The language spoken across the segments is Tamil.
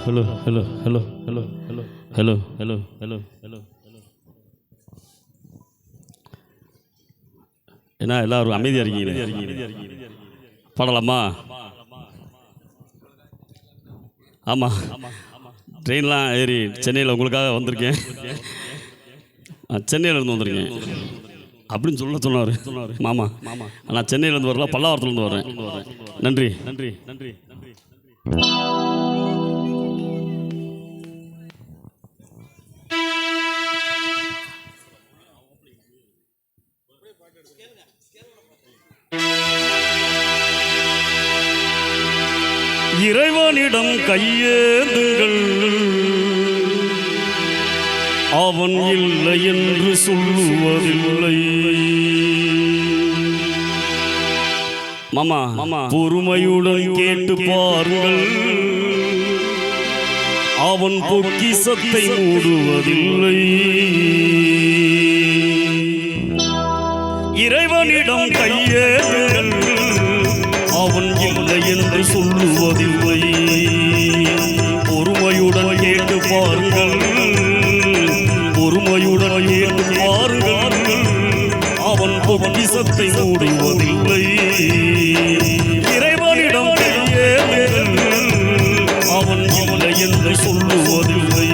Hello hello hello hello hello hello hello hello hello hello. ஏன்னா எல்லாரும் அமைதியாக இருக்கீங்க. பாடலாமா? ஆமாம், ட்ரெயின்லாம் ஏறி சென்னையில் உங்களுக்காக வந்திருக்கேன். சென்னையிலேருந்து வந்திருக்கேன் அப்படின்னு சொன்னார் மாமா. நான் சென்னையிலேருந்து வரல, பல்லாவரத்துலேருந்து வரேன். நன்றி நன்றி நன்றி நன்றி. இறைவனிடம் கையேந்துங்கள், அவன் இல்லை என்று சொல்லுவதில்லை. மாமா மாமா, பொறுமையுடன் கேட்டு பாருங்கள், அவன் பொக்கிஷத்தை மூடுவதில்லை. இறைவனிடம் கையேந்துங்கள், அவன் இல்லை என்று சொல்லுவதில்லை. பொறுமையுடன் கேட்டு பாருங்கள், பொறுமையுடன் கேட்டு பாருங்கள், அவன் பொக்கிஷத்தை மூடுவதில்லை. இறைவனிடம் கையேந்துங்கள், அவன் இல்லை என்று சொல்லுவதில்லை.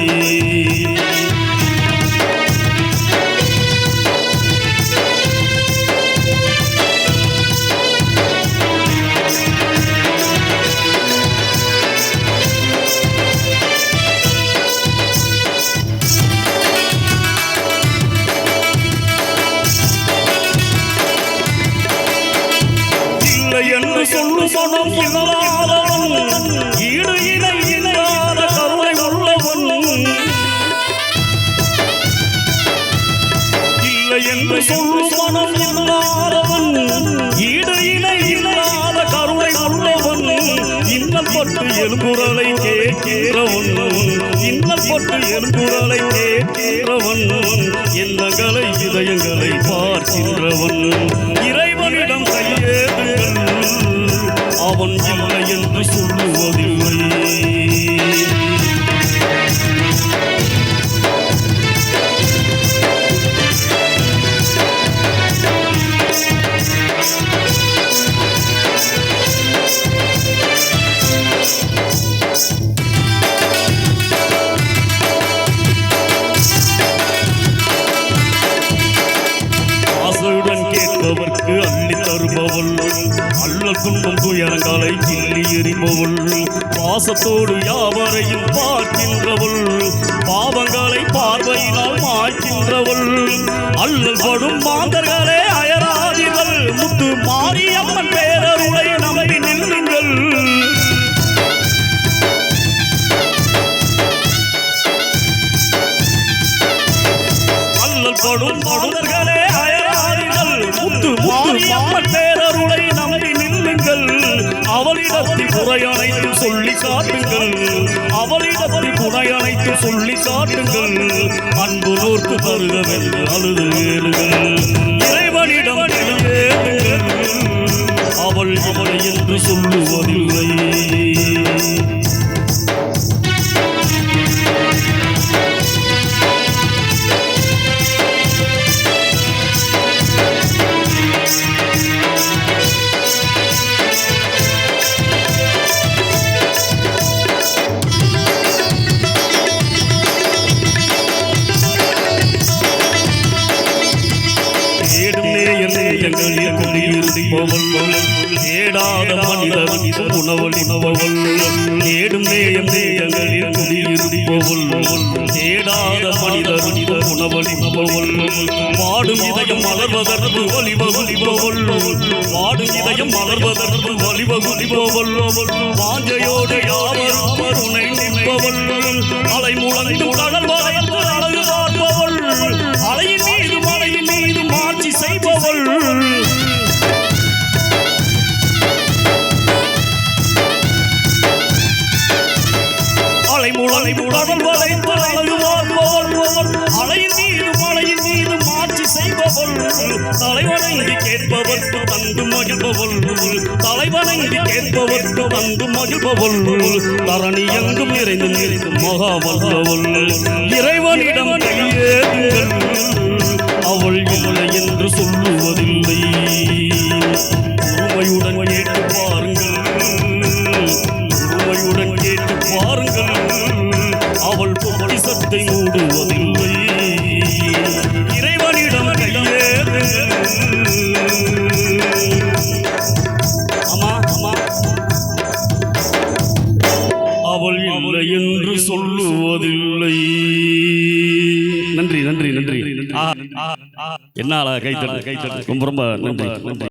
என்று சொல்லும் மனம் இல்லாதவன், ஈடு இணை இல்லாத கருணை உள்ளவன். இல்லை என்று சொல்லும் மனம் இல்லாதவன், ஈடு இணை இல்லாத கருணை உள்ளவன். இன்னப்பட்டு எழுகுரலை கேட்கிறவன், இன்னப்பட்டு எழுகுரலை கேட்கிறவன். எண்ணங்களை இதயங்களை பார்க்கின்றவன். இறைவனிடம் கையேந்துங்கள், அவன் இல்லை என்று சொல்லுவதில்லை. ஆசையுடன் கேட்பவர்க்கு அள்ளி தருபவள், அல்ல துன்பம் துயரங்களை கிள்ளி எறிபவள். பாசத்தோடு யாவரையும் பார்க்கின்றவள், பாவங்களை பார்வையினால் மாய்க்கின்றவள். அல்லல் படும் மாந்தர்களே அயராதீர்கள், முத்து மாரியம்மன் பேரருளை நம்பி நில்லுங்கள். அல்லல் படும் மாந்தர்களே அயராதீர்கள், முத்து மாரியம்மன் பேரருளை நம்பி நில்லுங்கள். அவளிடத்தில் குறையனைத்து சொல்லி காட்டுங்கள், அவளிடத்தில் குறையனைத்து சொல்லி காட்டுங்கள். அன்பு நோர்க்கு தருகவென்று அழுது ஏழுங்கள். இறைவனிடம் கையேந்துங்கள், அவள் அவளை என்று சொல்லுவதில்லை. தேடாத மனிதர் உணவளிப்பவள், தேடும் நேயம் நேயங்களில் குடியிருப்பவள். தேடாத மனிதர் உணவளிப்பவள், வாடும் இதயம் மலர்வதற்கு வழிவகுப்பவள், வாடும் இதயம் மலர்வதற்கு வழிவகுப்பவள். வாஞ்சையோடு யாவரும் கருணை நிற்பவள், அலை முழந்து கடல் வளைந்து அழகு பார்ப்பவள், அலையின் மீது மலையின் மீது மாட்சி செய்பவள். கடல் வளைந்து அழகு பார்ப்பவள், அலையின் மீது மலையின் மீது மாட்சி செய்பவள். தலைவணங்கி கேட்பவர்க்கு தந்து மகிழ்பவள், தலைவணங்கி கேட்பவர்க்கு வந்து மகிழ்பவள் தரணி எங்கும் நிறைந்து நிற்கும் மகாவல்லவள் இறைவனிடம் கையேறுங்கள் அவள் இல்லை என்று சொல்லுவதில்லை உரிமையுடன் கேட்டு பாருங்கள் உரிமையுடன் கேட்டு பாருங்கள் அவள் பொக்கிஷத்தை மூடுவதில்லை இறைவனிடம் கையேறுங்கள் அவள் இல்லை என்று சொல்லுவதில்லை. நன்றி நன்றி நன்றி. என்னால கைத்தட்டு ரொம்ப ரொம்ப நன்றி நன்றி.